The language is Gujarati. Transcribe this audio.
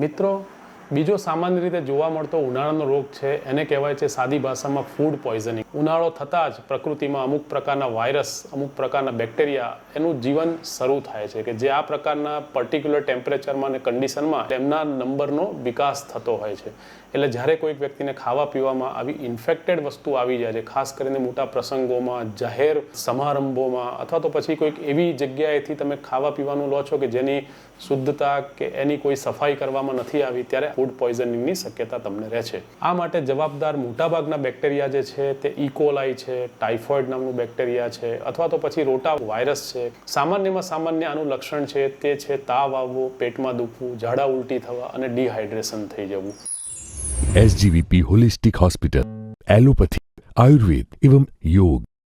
મિત્રો, બીજો સામાન્ય રીતે જોવા મળતો ઉનાળાનો રોગ છે એને કહેવાય છે સાદી ભાષામાં ફૂડ પોઈઝનિંગ. ઉનાળો થતાં જ પ્રકૃતિમાં અમુક પ્રકારના વાયરસ, અમુક પ્રકારના બેક્ટેરિયા એનું જીવન શરૂ થાય છે કે જે આ પ્રકારના પર્ટિક્યુલર ટેમ્પરેચરમાં અને કન્ડિશનમાં તેમના નંબરનો વિકાસ થતો હોય છે. એટલે જ્યારે કોઈક વ્યક્તિને ખાવા પીવામાં આવી ઇન્ફેક્ટેડ વસ્તુ આવી જાય છે, ખાસ કરીને મોટા પ્રસંગોમાં, જાહેર સમારંભોમાં, અથવા તો પછી કોઈક એવી જગ્યાએથી તમે ખાવા પીવાનું લો છો કે જેની શુદ્ધતા કે એની કોઈ સફાઈ કરવામાં નથી આવી, ત્યારે ફૂડ પોઈઝનિંગની શક્યતા તમને રહે છે. આ માટે જવાબદાર મોટાભાગના બેક્ટેરિયા જે છે તે ઇકોલાઈ છે, ટાઇફોઇડ નામનું બેક્ટેરિયા છે, અથવા તો પછી રોટા વાયરસ છે. સામાન્યમાં સામાન્ય આનું લક્ષણ છે તે છે તાવ આવવો, પેટમાં દુખવું, ઝાડા ઉલટી થવા અને ડિહાઇડ્રેશન થઈ જવું. SGVP holistic hospital, allopathy, Ayurveda एवं योग,